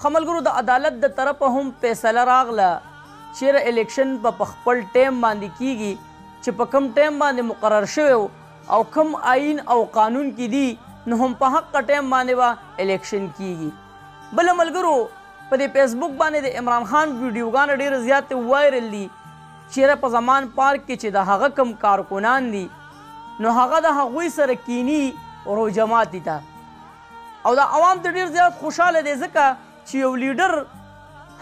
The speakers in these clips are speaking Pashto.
خملګرو د عدالت د طرفه هم فیصله راغله چیرې الیکشن په خپل ټایم باندې کیږي چې په کم ټایم باندې مقرر شوی او کم آئین او قانون کې دي نو هم په حق ټایم باندې به الیکشن کیږي. بل ملګرو په دې فیسبوک باندې د عمران خان ویډیوګانې ډېرې زیاتې وایرل دي چیرې په زمان پارک کې چې د هغه کم کارکنان دي نو هغه د هغوی سره کینی روجماتي ته او د عوام ته ډېر زیات خوشحاله دی ځکه چې یو لیډر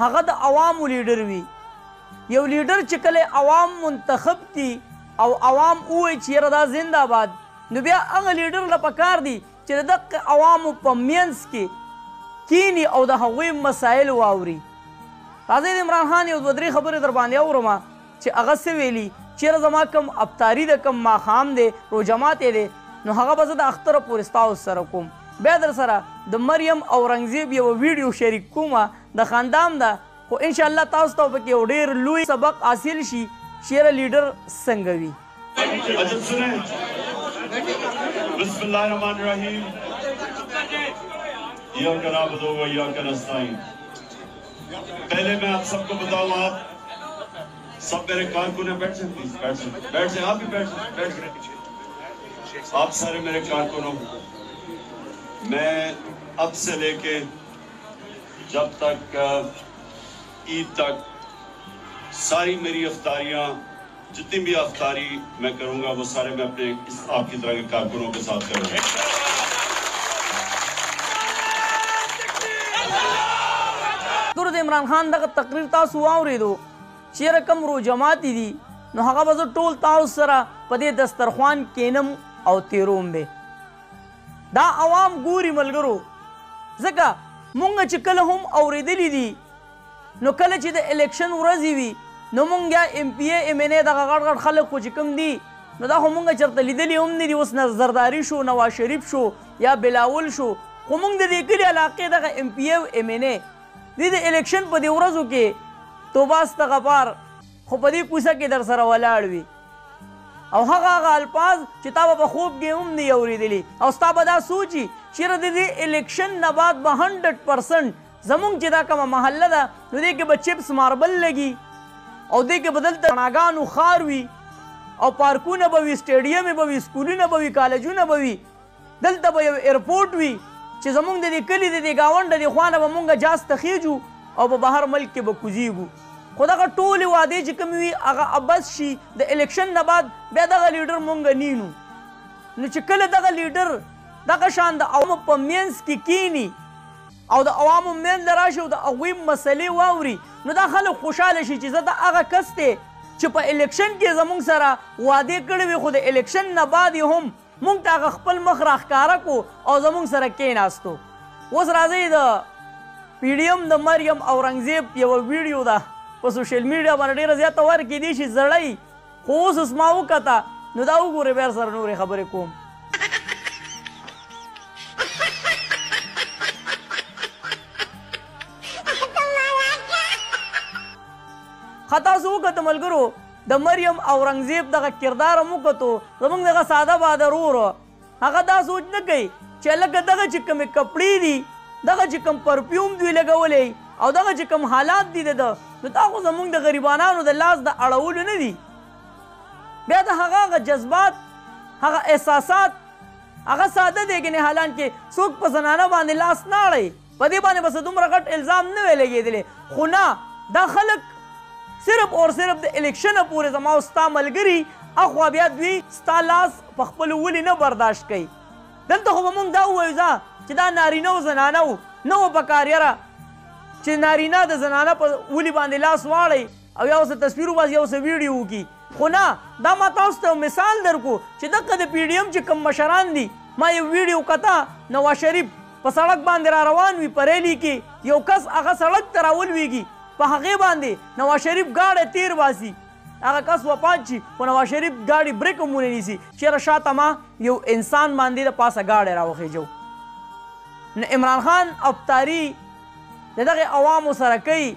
هغه د عوامو لیډر وي. یو لیډر چې کله عوام منتخب دي او عوام ووایي چې یاره دا زنده باد نو بیا هغه لیډر له پکار دي چې د دغه عوامو په منځ کې کینی او د هغوی مسایل واوري. راځئ د عمران خان یو دوه درې خبرې در باندې اورم چې هغه څه ویلي چیرې زما کم افطاري د کم ماښام دی روجمات دی نو هغه به زه د اختره پورې ستاسو سره کوم. بیا در سره د مریم اورنګزیب یوه ویډیو شریک کومه د خاندان ده خو انشاءالله تاسو ته پکې یو ډېر لوی سبق حاصل شي چیرې لیډر څنګه وي. بسم الله الرحمن الرحیم ایاک نعبد و ایاک نستعین. پہلے میں آپ سب کو بتاؤں آپ سب میرے کارکنوں بیٹھ سے پلیز بیٹھ سے آپ بھی بیٹھ سے آپ سارے میرے کارکنوں میں اب سے لے کے جب تک عید تک ساری میری افطاریاں جتنی بھی افطاری میں کروں گا وہ سارے میں اپنے آپ کی طرح کے کارکنوں کے ساتھ کروں گا. د عمران خان دغه تقریر تاسو واورېدو چیرې کوم روجماتي دي نو هغه به زه ټول تاسو سره په دې دسترخوان کینم او تیروم به. دا عوام ګوري ملګرو ځکه مونږ چې کله هم اورېدلي دي نو کله چې د الیکشن ورځې وي نو مونږ یا ایم پی اے ایم این اے دغه غټ غټ خلک خو چې کوم دي نو دا خو مونږ چېرته لیدلي هم نه دي. اوس زرداري شو نواز شریف شو یا بلاول شو خو مونږ د دې کلي علاقې دغه ایم پی اے او ایم این اے دوی د الیکشن په دې ورځو کې توبه استغفار خو په دې کوڅه کې در سره ولاړ وي او هغه الفاظ چې تا به په خوب کې هم نه اورېدلي او ستا به دا سوچي چېرې د دې الیکشن نه بعد به 100% زمونږ چې دا کومه محله ده نو دې کې به چپس ماربل لګي او دې کې به دلته رڼاګانو ښار وي او پارکونه به وي سټیډیم به وي سکولونه به وي کالجونه به وي دلته به یو ایرپورټ وي چې زمونږ د دې کلي د دې ګاونډ د دې خوا نه به مونږ جاز ته خیجو او په بهر ملک کې به کوزیږو. خو دغه ټولې وعدې چې کومې وي هغه عبث شي د الیکشن نه بعد بیا دغه لیډر مونږ نینو نو چې کله دغه لیډر دغه شان د عوامو په منځ کې کینی او د عوامو منځ ته راشي او د هغوی مسلې واوري نو دا خلک خوشحاله شي چې زه د هغه کس دی چې په الیکشن کې زمونږ سره وعدې کړې وي خو د الیکشن نه بعد یې هم مونږ ته هغه خپل مخ راښکاره کړو او زمونږ سره کېناستو. اوس راځئ د پی ډي ایم د مریم اورنګزیب یوه ویډیو ده په سوشل میډیا باندې ډېره زیاته ور کېدی شي زړی خو اوس ما وکته نو دا وګورئ بیا سره نورې خبرې کوم. ښه تاسو وکته ملګرو د مریم اورنګزیب دغه کردار هم وکتو زموږ دغه ساده باده ورور هغه دا سوچ نه کوي چې لکه دغه چې کومې کپړې دي دغه چې کوم پرفیوم دوی لګولی او دغه چې کوم حالات دي د ده نو دا خو زموږ د غریبانانو د لاس د اړولو نه دي. بیا د هغه جذبات هغه احساسات هغه ساده دی ګنې حالان کې څوک په زنانه باندې لاس نه اړوي په دې باندې بس دومره غټ الزام نه وی لګېدلی خو نه دا خلک صرف اور صرف د الیکشنه پورې زما او ستا ملګري اخوا بیا دوی ستا لاس په خپلو ولې نه برداشت کوي. دلته خو به مونږ دا ووایو ځه چې دا نارینه او زنانه و نه و پکار یاره چې نارینه د زنانه په ولي باندې لاس واړئ او یا ورسره تصویر وباسي یا ورسره ویډیو وکړي خو نه دا ما تاسو ته مثال درکو چې دغه د پی ډي ایم چې کوم مشران دي ما یو ویډیو کته نواز شریف په سړک باندې را روان وي په ریلي کې یو کس هغه سړک ته راولویږي په هغې باندې نواز شریف گاډی تیر باسي هغه کس وفات شي خو نواز شریف ګاډي بریک هم ونه نیسي چېرې شاته ما یو انسان باندې د پاسه ګاډی راوخیجو. نو عمران خان افطاري د دغې عوامو سره کوي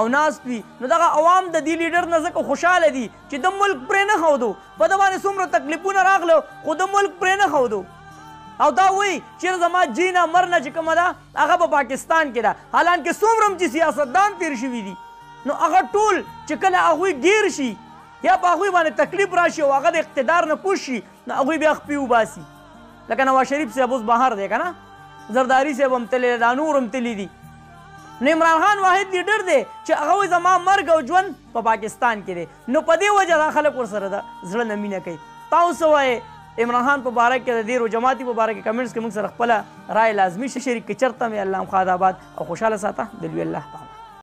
او ناست وي نو دغه عوام د دې لیډر نه ځکه خوشحاله دي چې د ملک پرې نه ښودو په ده باندې څومره تکلیفونه راغله خو د ملک پرې نه ښودو او دا وایي چېرې زما جینا مرنه چې کومه ده هغه په پاکستان کې ده، حالانکه څومره هم چې سیاستدان تیر شوي دي نو هغه ټول چې کله هغوی ګیر شي یا په هغوی باندې تکلیف راشي او هغه د اقتدار نه کوز شي نو هغوی بیا خپې وباسي. لکه نواز شریف صاحب اوس بهر دی که نه، زرداري صاحب هم تللی دی، دا نور هم تللی دي. نو عمران خان واحد لیډر دی چې هغه وایي زما مرګ او ژوند په پاکستان کې دی، نو په دې وجه دا خلک ورسره د زړه نه مینه کوي. تاسو وایئ عمران خان په باره کې د دې روجماتي په باره کې کمنټس کې موږ سره خپله رایې لازمي شریک کړئ. چېرته مې الله خان آباد او خوشحاله ساته د لوی الله تعالی.